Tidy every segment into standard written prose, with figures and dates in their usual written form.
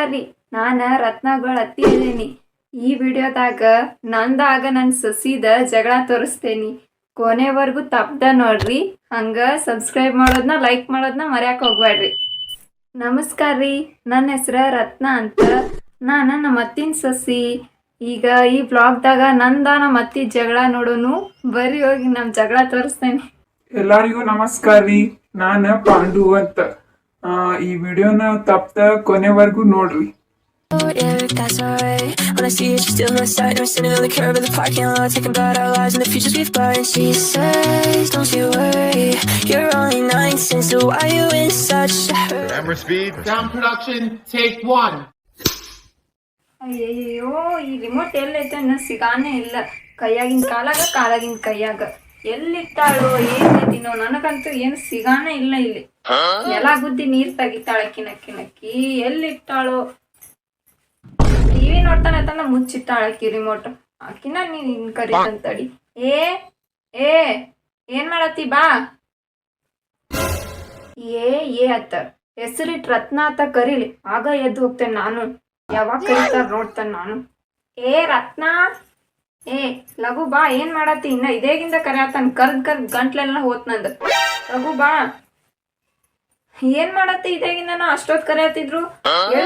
ನಮಸ್ಕಾರ ರೀ. ನಾನು ರತ್ನಗಳ ಅತ್ತಿ ಇದ್ದೀನಿ. ಈ ವಿಡಿಯೋದಾಗ ನಂದಾಗ ನನ್ನ ಸೊಸಿದ ಜಗಳ ತೋರಿಸ್ತೇನಿ. ಕೊನೆವರೆಗೂ ತಪ್ಪದ ನೋಡ್ರಿ. ಹಂಗ ಸಬ್ಸ್ಕ್ರೈಬ್ ಮಾಡೋದನ್ನ ಲೈಕ್ ಮಾಡೋದನ್ನ ಮರ್ಯಾಕೆ ಹೋಗ್ಬೇಡ್ರಿ. ನಮಸ್ಕಾರ ರೀ. ನನ್ನ ಹೆಸರು ರತ್ನ ಅಂತ. ನಾನು ನಮ್ಮ ಅತ್ತಿನ ಸೊಸಿ. ಈಗ ಈ ವ್ಲಾಗ್ದಾಗ ನಮ್ಮ ಅತ್ತಿ ಜಗಳ ನೋಡೋನು. ಬರ್ರಿ ಹೋಗಿ ನಮ್ಮ ಜಗಳ ತೋರಿಸ್ತೇನೆ. ಎಲ್ಲರಿಗೂ ನಮಸ್ಕಾರ ರೀ. ನಾನು ಪಾಂಡು ಅಂತ. ಈ ವಿಡಿಯೋನ ತಪ್ಪದ ಕೊನೆವರೆಗೂ ನೋಡ್ರಿ. Yeah, that's alright. When I see it, she's still on the side. I'm sitting on the curb of the parking lot, thinking about our lives and the futures we've got. And she says, don't you worry, you're only 19, so why you in such a hurry? Camera speed. Sound production, take one. ಅಯ್ಯಯ್ಯೋ, ಈ remote ಎಲ್ಲೈತೆ ಅನ್ನೋ ಸಿಗಾನೇ ಇಲ್ಲ. ಕೈಯಾಗಿನ ಕಾಲಾಗಿನ ಕೈಯಾಗ ಎಲ್ಲಿಟ್ಟಾಳೋ ಏನಿದ್ದೀನೋ ನನಗಂತೂ ಏನು ಸಿಗಾನೇ ಇಲ್ಲ. ಇಲ್ಲಿ ಎಲ್ಲ ಗುದ್ದಿ ನೀರ್ ತೆಗಿತಾಳೆ ಕಿನಕ್ಕಿ ಎಲ್ಲಿಟ್ಟಾಳೋ. ಟಿವಿ ನೋಡ್ತಾನೆ ತನ್ನ ಮುಚ್ಚಿಟ್ಟಾಳಕಿ ರಿಮೋಟ್. ಆಕಿನ ನೀನ್ ಕರೀತಂತಡಿ. ಏ ಏನ್ ಮಾಡತ್ತಿ ಬಾ. ಏ ಅತ್ತ ಹೆಸರಿಟ್ ರತ್ನ ಅತ್ತ ಕರೀಲಿ, ಆಗ ಎದ್ದು ಹೋಗ್ತೇನೆ ನಾನು. ಯಾವಾಗ ಕರೀತಾರ ನೋಡ್ತಾನೆ ನಾನು. ಏ ರತ್ನ, ಲಘು ಬಾ. ಏನ್ ಮಾಡತ್ತಿ? ಇನ್ನ ಇದೇಗಿಂದ ಕರೆಯತ್ತಾನ. ಕರ್ದ್ ಗಂಟ್ಲೆಲ್ಲ ಹೋತ್ ನಂದು. ಲಘು ಬಾ. ಏನ್ ಮಾಡತ್ತಿ? ಇದೇಗಿಂದ ಅಷ್ಟೊತ್ ಕರೆಯತ್ತಿದ್ರು.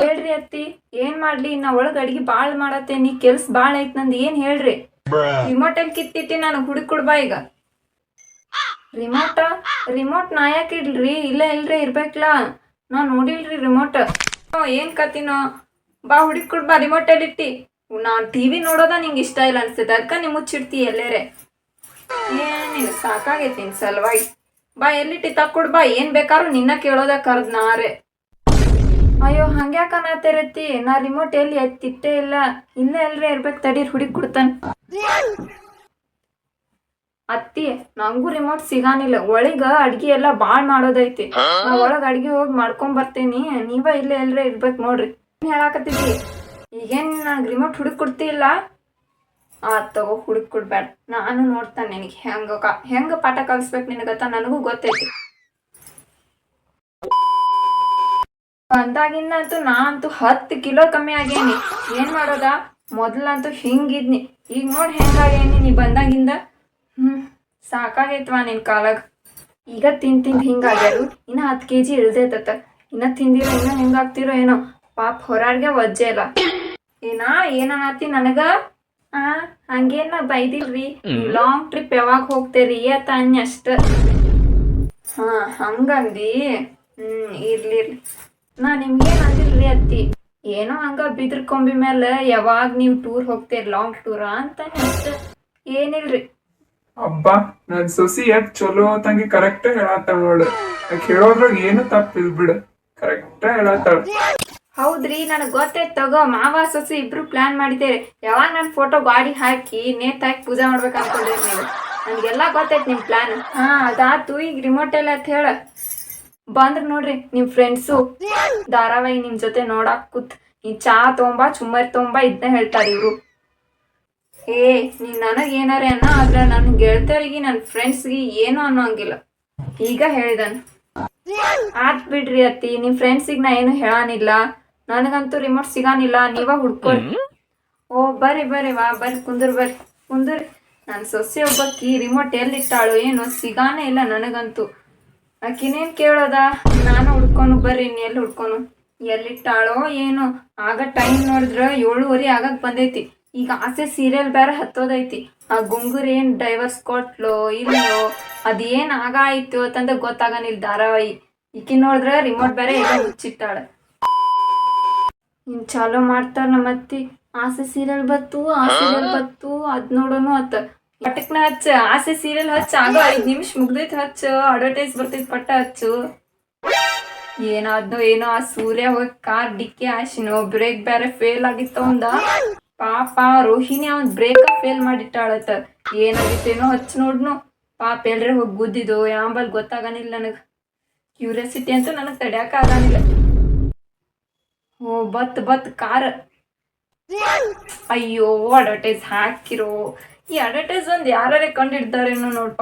ಹೇಳ್ರಿ ಅತ್ತಿ, ಏನ್ ಮಾಡ್ಲಿ? ನಾ ಒಳಗ್ ಅಡ್ಗಿ ಬಾಳ್ ಮಾಡತ್ತೇನಿ, ಕೆಲ್ಸ ಬಾಳ್ ಐತ್ ನಂದು. ಏನ್ ಹೇಳ್ರಿ? ರಿಮೋಟ್ ಎಲ್ಲಿ ಕಿತ್ತಿಟ್ಟಿ? ನಾನು ಹುಡುಕೊಡ್ಬಾ ಈಗ. ರಿಮೋಟ್ ನಾ ಯಾಕೆ ಇಡ್ಲ್ರಿ? ಇಲ್ರಿ ಇರ್ಬೇಕಲ್ಲ. ನಾ ನೋಡಿಲ್ರಿ ರಿಮೋಟ್. ಏನ್ ಕತಿನೋ? ಬಾ ಹುಡುಕೊಡ್ಬಾ. ರಿಮೋಟ್ ಎಲ್ಲಿಟ್ಟಿ? ನಾನ್ ಟಿವಿ ನೋಡೋದ ನಿಂಗೆ ಇಷ್ಟ ಇಲ್ಲ ಅನ್ಸ್ತೈತೆ, ಅದಕ್ಕ ನೀ ಮುಚ್ಚಿಡ್ತಿ ಎಲ್ಲೇರೆ. ಏನಿಲ್ಲ, ಸಾಕಾಗೈತಿ ನಿನ್ ಸಲುವಾಗಿ. ಬಾ ಎಲ್ಲಿಟ್ಟಿ ತಕ್ಕೊಡ್ ಬಾ. ಏನ್ ಬೇಕಾದ್ರು ನಿನ್ನ ಕೇಳೋದ ಕರ್ದ್ ನಾರೇ. ಅಯ್ಯೋ ಹಂಗ್ಯಾಕ ಅನ್ನತ್ತಿರತ್ತಿ? ನಾ ರಿಮೋಟ್ ಎಲ್ಲಿ ಎತ್ತಿಟ್ಟೇ ಇಲ್ಲ. ಇಲ್ಲೇ ಎಲ್ರೇ ಇರ್ಬೇಕು, ತಡೀರ್ ಹುಡುಕ್ ಕೊಡ್ತಾನ. ಅತ್ತಿ, ನಂಗೂ ರಿಮೋಟ್ ಸಿಗಾನಿಲ್ಲ. ಒಳಗ ಅಡ್ಗಿ ಎಲ್ಲಾ ಬಾಳ್ ಮಾಡೋದೈತಿ. ನಾ ಒಳಗ್ ಅಡ್ಗಿ ಹೋಗಿ ಮಾಡ್ಕೊಂಡ್ ಬರ್ತೇನಿ. ನೀವ ಇಲ್ಲೇ ಎಲ್ರೇ ಇರ್ಬೇಕು ನೋಡ್ರಿ. ಹೇಳಾಕತ್ತಿದ್ದಿ? ಈಗೇನ್ ನಂಗೆ ರಿಮೋಟ್ ಹುಡುಕ್ ಕೊಡ್ತಿಲ್ಲ? ತಗೋ, ಹುಡುಕ್ ಕೊಡ್ಬೇಡ. ನಾನು ನೋಡ್ತಾನೆ ನಿನಗೆ ಹೆಂಗ ಪಾಠ ಕಲಿಸ್ಬೇಕು ನಿನಗತ್ತ ನನಗೂ ಗೊತ್ತೈತಿ. ಅಂದಾಗಿಂದಂತೂ ನಾ ಅಂತೂ 10 ಕಿಲೋ ಕಮ್ಮಿ ಆಗೇನಿ. ಏನ್ ಮಾಡೋದ? ಮೊದ್ಲಂತೂ ಹಿಂಗಿದ್ನಿ, ಈಗ ನೋಡ್ ಹೆಂಗಾಗೇನಿ ನೀ ಬಂದಾಗಿಂದ. ಸಾಕಾಗೈತ್ವಾ ನಿನ್ ಕಾಲಾಗ. ಈಗ ತಿಂದ್ ಹಿಂಗಾಗ್ಯಾರು. ಇನ್ನ 10 kg ಇಳ್ದೈತತ್ತ. ಇನ್ನ ತಿಂದಿರೋ ಇನ್ನ ಹೆಂಗಾಗ್ತಿರೋ ಏನೋ. ಪಾಪ ಹೊರಾಡ್ಗೆ ವಜ್ಜೆ ಇಲ್ಲ. ಏನನ್ನತಿ ನನಗ? ಹಂಗೇನ ಬೈದಿಲ್ರಿ. ಲಾಂಗ್ ಟ್ರಿಪ್ ಯಾವಾಗ ಹೋಗ್ತೇರಿ ಅತ್ತ ಅನ್ಯ ಅಷ್ಟ. ಹಂಗಂದಿ? ಇರ್ಲಿ. ನಾ ನಿಮ್ಗೇನ್ ಅಂದಿಲ್ರಿ ಅತ್ತಿ. ಏನೋ ಹಂಗ ಬಿದ್ರ ಕೊಂಬಿ ಮೇಲೆ ಯಾವಾಗ ನೀವ್ ಟೂರ್ ಹೋಗ್ತೇರಿ, ಲಾಂಗ್ ಟೂರ ಅಂತ ಅಷ್ಟ. ಏನಿಲ್ರಿ. ಅಬ್ಬಾ, ನನ್ ಸೊಸಿ ಎಷ್ಟ್ ಚಲೋ ತಂಗಿ ಕರೆಕ್ಟ್ ಹೇಳತ್ತಾಳ ನೋಡು. ಹೇಳೋದ್ರಾಗ ಏನು ತಪ್ಪಿಲ್ ಬಿಡು, ಕರೆಕ್ಟ್ ಹೇಳತ್ತಾಳ. ಹೌದ್ರಿ, ನನಗೆ ಗೊತ್ತೈತ್ ತಗೋ. ಮಾವ ಸೊಸೆ ಇಬ್ರು ಪ್ಲಾನ್ ಮಾಡಿದ್ದೇವೆ. ಯಾವಾಗ ನನ್ನ ಫೋಟೋ ಗಾಡಿ ಹಾಕಿ ನೇತ್ ಹಾಕಿ ಪೂಜೆ ಮಾಡ್ಬೇಕು ಅನ್ಕೊಂಡ್ರಿ ನೀವು. ನನಗೆಲ್ಲ ಗೊತ್ತೈತ್ ನಿಮ್ ಪ್ಲಾನ್. ಅದಾತು. ಈಗ ರಿಮೋಟ್ ಎಲ್ಲ ಅಂತ ಹೇಳ ಬಂದ್ರ ನೋಡ್ರಿ ನಿಮ್ ಫ್ರೆಂಡ್ಸು ಧಾರಾವಾಹಿ ನಿಮ್ ಜೊತೆ ನೋಡಾಕ್ ಕೂತ್. ನೀ ಚಾ ತೊಂಬಾ ಚುಮ್ಮರಿ ತೊಂಬಾ ಇದನ್ನ ಹೇಳ್ತಾರೆ ಇವ್ರು. ನೀನ್ ನನಗ್ ಏನಾರೇ ಅನ್ನ, ಆದ್ರ ನನ್ ಗೆಳತಿಯರಿಗೆ ನನ್ ಫ್ರೆಂಡ್ಸ್ಗೆ ಏನು ಅನ್ನೋಂಗಿಲ್ಲ. ಈಗ ಹೇಳಿದನ್. ಆತ್ ಬಿಡ್ರಿ ಅತ್ತಿ, ನಿಮ್ ಫ್ರೆಂಡ್ಸಿಗೆ ನಾ ಏನು ಹೇಳಾನಿಲ್ಲ. ನನಗಂತೂ ರಿಮೋಟ್ ಸಿಗಾನಿಲ್ಲ. ನೀವ ಹುಡ್ಕೊರಿ. ಬರ್ರಿ ವಾ, ಬರ್ರಿ ಕುಂದ್ರಿ. ನನ್ನ ಸೊಸೆ ಒಬ್ಬಕ್ಕಿ ರಿಮೋಟ್ ಎಲ್ಲಿಟ್ಟಾಳು ಏನೋ ಸಿಗಾನೇ ಇಲ್ಲ ನನಗಂತೂ. ಆಕಿನೇನ್ ಕೇಳೋದ? ನಾನು ಹುಡ್ಕೊನು. ಬರ್ರಿ, ನೀ ಎಲ್ಲಿ ಹುಡ್ಕೊನು? ಎಲ್ಲಿಟ್ಟಾಳೋ ಏನೋ. ಆಗ ಟೈಮ್ ನೋಡಿದ್ರ 7:30 ಆಗಕ್ ಬಂದೈತಿ. ಈಗ ಆಸೆ ಸೀರಿಯಲ್ ಬೇರೆ ಹತ್ತೋದೈತಿ. ಆ ಗುಂಗುರ್ ಏನ್ ಡೈವರ್ಸ್ ಕೊಟ್ಲೋ ಇಲ್ಲೋ, ಅದೇನ್ ಆಗಾಯ್ತು ಅಂತಂದ ಗೊತ್ತಾಗನಿಲ್ಲ ಧಾರಾವಾಹಿ. ಈಕಿ ನೋಡಿದ್ರ ರಿಮೋಟ್ ಬೇರೆ ಎಲ್ಲ ಮುಚ್ಚಿಟ್ಟಾಳ. ಇನ್ ಚಾಲೋ ಮಾಡ್ತಾರ ನಮ್ಮತ್ತಿ. ಆಸೆ ಸೀರಿಯಲ್ ಬತ್ತು ಅದ್ ನೋಡೋನು ಅತ್ತ. ಪಟಕ್ನ ಹಚ್ಚ, ಆಸೆ ಸೀರಿಯಲ್ ಹಚ್ಚ. ಆಗ 5 ನಿಮಿಷ ಮುಗ್ದೈತ್ ಹಚ್ಚ. ಅಡ್ವರ್ಟೈಸ್ ಬರ್ತೈತ್, ಪಟ್ಟ ಹಚ್ಚು. ಏನಾದ್ನೋ ಏನೋ. ಆ ಸೂರ್ಯ ಹೋಗಿ ಕಾರ್ ಡಿಕ್ಕಿ ಹಾಸಿನೋ. ಬ್ರೇಕ್ ಬೇರೆ ಫೇಲ್ ಆಗಿತ್ತ ಅವಂದ. ಪಾಪ ರೋಹಿಣಿ ಅವನ್ ಬ್ರೇಕ್ ಫೇಲ್ ಮಾಡಿಟ್ಟಾಳತ್ತ. ಏನಾಗಿತ್ತೇನೋ ಹಚ್ಚ ನೋಡ್ನು. ಪಾಪ ಎಲ್ರೆ ಹೋಗಿ ಗುದ್ದಿದ್ದು ಯಾಂಬಲ್ ಗೊತ್ತಾಗನಿಲ್ಲ ನನಗ. ಕ್ಯೂರಿಯಾಸಿಟಿ ಅಂತೂ ನನಗ್ ತಡ್ಯಾಕ ಆಗನಿಲ್ಲ. ಬತ್ ಕಾರ್. ಅಯ್ಯೋ, ಅಡ್ವರ್ಟೈಸ್ ಹಾಕಿರೋ. ಈ ಅಡ್ವರ್ಟೈಸ್ ಒಂದ್ ಯಾರೇ ಕಂಡಿಡ್ತಾರೇನೋ ನೋಡ್ಪ.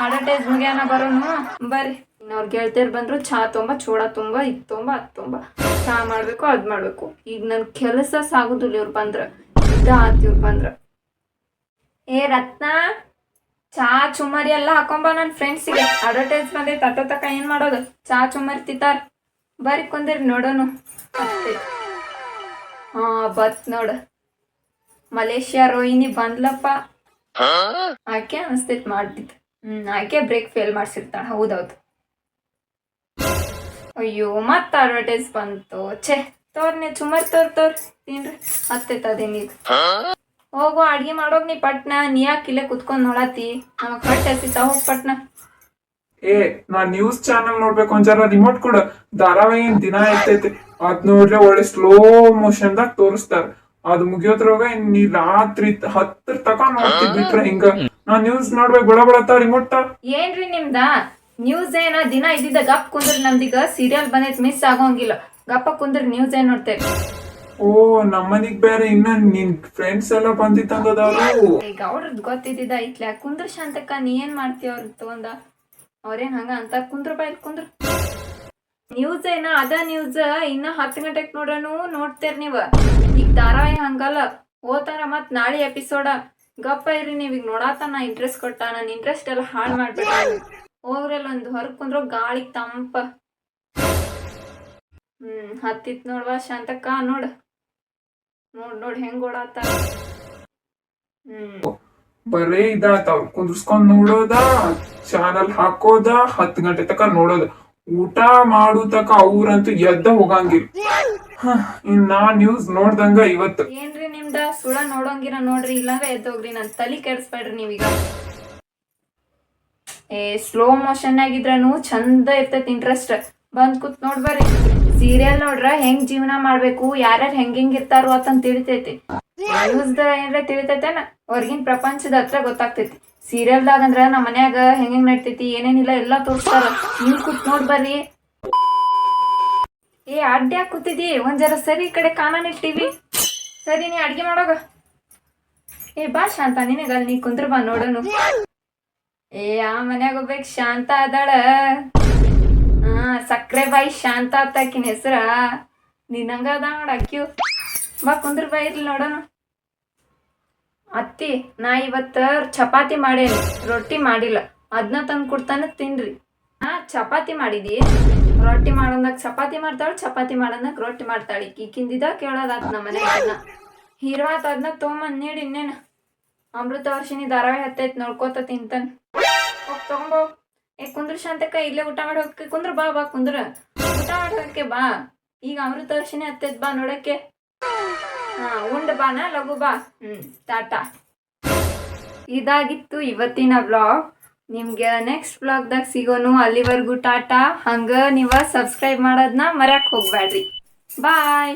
ಅಡ್ವರ್ಟೈಸ್ ಮುಗಿಯಾನ ಬರೋನು. ಬರ್ರಿ ಇನ್ನು ಅವ್ರ ಗೆಳತಿಯರು ಬಂದ್ರು ಚಹಾ ತೊಂಬ ಚೂಡ ತುಂಬ ಇದು ತೊಂಬ ಅದು ತೊಂಬ ಚಹಾ ಮಾಡಬೇಕು ಅದು ಮಾಡಬೇಕು. ಈಗ ನನ್ನ ಕೆಲಸ ಸಾಗುದಿಲ್ಲ ಇವ್ರು ಬಂದ್ರೆ. ಆತು ಇವ್ರು ಬಂದ್ರೆ. ಏ ರತ್ನ ಚಹಾ ಚುಮ್ಮರಿ ಎಲ್ಲ ಹಾಕೊಂಬ ನನ್ನ ಫ್ರೆಂಡ್ಸಿಗೆ. ಅಡ್ವರ್ಟೈಸ್ ಬಂದೈತೆ ಅಟ್ಟೋ ತಕ ಏನು ಮಾಡೋದು? ಚಹಾ ಚುಮ್ಮರಿ ತಿಂತಾರ. ಬರ್ರಿ ಕೊಂದಿರಿ ನೋಡೋನು. ಅಷ್ಟೇ ಬತ್ ನೋಡು ಮಲೇಷ್ಯಾ ರೋಹಿಣಿ ಬಂದ್ಲಪ್ಪ. ಆಕೆ ಅನಿಸ್ತೈತೆ ಮಾಡ್ತಿತ್ತು. ಆಕೆ ಬ್ರೇಕ್ ಫೇಲ್ ಮಾಡ್ಸಿರ್ತಾಳೆ. ಹೌದೌದು. ಅಯ್ಯೋ ಮತ್ತೆ ಅಡ್ವರ್ಟೈಸ್ ಬಂತು. ಛೇ ತೋರ್ನಿ ಚುಮ್ಮರಿ ತೋರ್ ತಿನ್ರಿ. ಹತ್ತೈತೆ ಅದೇನೀಗ. ಹೋಗು ಅಡ್ಗೆ ಮಾಡೋಗ್ ನೀ ಪಟ್ನ. ನೀ ಯಾಕೆ ಇಲ್ಲೇ ಕುತ್ಕೊಂಡ್ ನೋಡತಿ? ನಮಗ್ ಹೊಟ್ಟೆ ಹಸಿತಾ. ಹೋಗ್ ಪಟ್ನ. ಏ ನಾ ನ್ಯೂಸ್ ಚಾನಲ್ ನೋಡ್ಬೇಕು ಒಂದ್ಸಲ ರಿಮೋಟ್ ಕೊಡ. ಧಾರಾವಾಹಿ ದಿನ ಐತೈತಿ ಅದ್ ನೋಡ್ರೆ ಒಳ್ಳೆ ಸ್ಲೋ ಮೋಷನ್ದಾಗ ತೋರಿಸ್ತಾರ. ಅದ್ ಮುಗಿಯೋದ್ರಾಗ ನೀ ರಾತ್ರಿ 10 ತಕ ನೋಡ್ತಿ ಬಿಟ್ರ ಹಿಂಗ. ನಾ ನ್ಯೂಸ್ ನೋಡ್ಬೇಕು ಬಡ ಬಡತ ರಿಮೋಟ್. ಏನ್ರಿ ನಿಮ್ದ ನ್ಯೂಸ್ ಏನ? ದಿನ ಇದ್ದಿದ್ದ ಗಪ್ ಕುಂದ್ರಿ. ನಮ್ದೀಗ ಸೀರಿಯಲ್ ಬಂದೈತ್ ಮಿಸ್ ಆಗೋಂಗಿಲ್ಲ. ಗಪ್ಪ ಕುಂದ್ರಿ ನ್ಯೂಸ್ ಏನ್ ನೋಡ್ತೇವೆ. ಓ ನಮ್ಮನಿಗ್ ಬೇರೆ ಇನ್ನ ನಿನ್ ಫ್ರೆಂಡ್ಸ್ ಎಲ್ಲ ಬಂದಿತ್ತಂಗದವ್ರು. ಈಗ ಅವ್ರದ್ ಗೊತ್ತಿದ್ದ ಐತ್ಲ. ಕುಂದ್ರ ಶಾಂತಕ್ಕ ನೀ ಏನ್ ಮಾಡ್ತೀವ ಅವ್ರ ತಗೊಂಡ? ಅವ್ರೇನ್ ಹಂಗ ಅಂತ ಕುಂದ್ರ ಬಾಯ್ ಕುಂದ್ರ. ನ್ಯೂಸ್ ಏನ ಅದ ನ್ಯೂಸ್ ಇನ್ನ 10 ಗಂಟೆಗೆ ನೋಡೋನು ನೋಡ್ತೇರ್ ನೀವ. ಈಗ ಧಾರಾವಾಹಿ ಹಂಗಲ್ಲ, ಓತಾರ ಮತ್ ನಾಳೆ ಎಪಿಸೋಡ. ಗಪ್ಪ ಇರ್ರಿ ನೀವ್. ಈಗ ನೋಡಾತ ನಾ ಇಂಟ್ರೆಸ್ಟ್ ಕೊಟ್ಟ. ನನ್ ಇಂಟ್ರೆಸ್ಟ್ ಎಲ್ಲ ಹಾಳು ಮಾಡ್ಬೇಡ. ಹೋಗ್ರಲ್ಲ ಒಂದ್ ಹೊರಗ್ ಕುಂದ್ರ ಗಾಳಿ ತಂಪ. ಹತ್ತಿತ್ ನೋಡ್ವಾ ಶಾಂತಕ್ಕ. ನೋಡ್ ಹೆಂಗ್ ಓಡಾತ. ಬರೇ ಇದಾತಾವ್ ಕುಂದ್ರಸ್ಕೊಂಡ್ ನೋಡೋದ, ಚಾನಲ್ ಹಾಕೋದ, 10 ಗಂಟೆ ತಕ ನೋಡೋದ. ಊಟ ಮಾಡು ತಕ ಅವ್ರಂತೂ ಎದ್ದ ಹೋಗಂಗಿಲ್ಲ. ಇನ್ ನಾ ನ್ಯೂಸ್ ನೋಡ್ದಂಗ ಇವತ್ತು. ಏನ್ರಿ ನಿಮ್ದ ಸುಳ ನೋಡೋಂಗಿರ ನೋಡ್ರಿ, ಇಲ್ಲಾಂದ್ರೆ ಎದ್ದೋಗ್ರಿ. ನನ್ ತಲಿ ಕೆಡಿಸ್ಬೇಡ್ರಿ ನೀವೀಗ. ಸ್ಲೋ ಮೋಷನ್ ಆಗಿದ್ರನು ಚಂದ ಇರ್ತೈತಿ. ಇಂಟ್ರೆಸ್ಟ್ ಬಂದ್ ಕೂತ್ ನೋಡ್ಬರ್ರಿ. ಸೀರಿಯಲ್ ನೋಡ್ರ ಹೆಂಗ್ ಜೀವನ ಮಾಡ್ಬೇಕು, ಯಾರ್ಯಾರು ಹೆಂಗ್ ಇರ್ತಾರೋ ಅಂತ ತಿಳಿತೈತಿ. ನ್ಯೂಸ್ದ ಏನ್ರ ತಿಳಿತೈತೇನ? ಹೊರ್ಗಿನ ಪ್ರಪಂಚದ ಹತ್ರ ಗೊತ್ತಾಗ್ತೈತಿ. ಸೀರಿಯಲ್ದಾಗ ಅಂದ್ರ ನಮ್ಮ ಮನ್ಯಾಗ ಹೆಂಗ್ ನಡ್ತೈತಿ ಏನೇನಿಲ್ಲ ಎಲ್ಲ ತೋರಿಸ್ತಾರ. ನೀವ್ ಕೂತ್ ನೋಡ್ಬರ್ರಿ. ಅಡ್ಡ್ಯಾಕ್ ಕೂತಿದಿ? ಒಂದ್ ಜರ ಸರಿ ಈ ಕಡೆ ಕಾಣಾನಿ ಟಿವಿ. ಸರಿ ನೀ ಅಡ್ಗೆ ಮಾಡೋಗ. ಬಾ ಶಾಂತ ನಿನಗ ನೀ ಕುಂದ್ರ ಬಾ ನೋಡೋನು. ಆ ಮನ್ಯಾಗ ಹೋಗ್ಬೇಕು ಶಾಂತ ಅದಾಳ. ಸಕ್ರೆ ಬಾಯಿ ಶಾಂತ ಆತಾಕಿನ ಹೆಸರ. ನಿನ್ನಂಗ ಅದ ನೋಡ ಅಕ್ಕಿಯು. ಬಾ ಕುಂದ್ರ ಬಾ ಇರ್ಲಿ ನೋಡೋನು. ಅತ್ತಿ ನಾ ಇವತ್ತ ಚಪಾತಿ ಮಾಡೇನಿ, ರೊಟ್ಟಿ ಮಾಡಿಲ್ಲ. ಅದನ್ನ ತಂದು ಕೊಡ್ತಾನ ತಿನ್ರಿ. ಚಪಾತಿ ಮಾಡಿದಿ? ರೊಟ್ಟಿ ಮಾಡೋದಾಗ ಚಪಾತಿ ಮಾಡ್ತಾಳ, ಚಪಾತಿ ಮಾಡೋದಾಗ ರೊಟ್ಟಿ ಮಾಡ್ತಾಳಿ. ಈಕಿಂದಿದ ಕೇಳೋದಾತ್ ನಮ್ಮ ಮನ್ಯಾಗ. ಹಿರ್ವಾತ ಅದನ್ನ ತೊಗೊಂಬಂದ್ ನೀಡಿ. ಇನ್ನೇನು ಅಮೃತ ವರ್ಷಿನಿ ಧಾರಾವಾಹಿ ಹತ್ತೈತ್ ನೋಡ್ಕೋತ ತಿಂತಾನ. ಹೋಗ್ ತಗೊಂಬೋ. ಕುಂದ್ರ ಶಾಂತಕ್ಕ ಇಲ್ಲೇ ಊಟ ಮಾಡಿ ಹೋಗಕ್ಕೆ. ಕುಂದ್ರ ಬಾ ಕುಂದ್ರ. ಊಟ ಮಾಡೋಕೆ ಬಾ. ಈಗ ಅಮೃತ ವರ್ಷಿನಿ ಹತ್ತೈತ್ ಬಾ ನೋಡಕ್ಕೆ. ಉಂಡ್ ಬಾನ ಲಘು ಬಾ. ಟಾಟಾ. ಇದಾಗಿತ್ತು ಇವತ್ತಿನ ವ್ಲಾಗ್. ನಿಮ್ಗೆ ನೆಕ್ಸ್ಟ್ ವ್ಲಾಗ್ದಾಗ ಸಿಗೋನು. ಅಲ್ಲಿವರೆಗೂ ಟಾಟಾ. ಹಂಗ ನೀವ ಸಬ್ಸ್ಕ್ರೈಬ್ ಮಾಡೋದನ್ನ ಮರ್ಯಾಕ್ ಹೋಗ್ಬ್ಯಾಡ್ರಿ. ಬಾಯ್.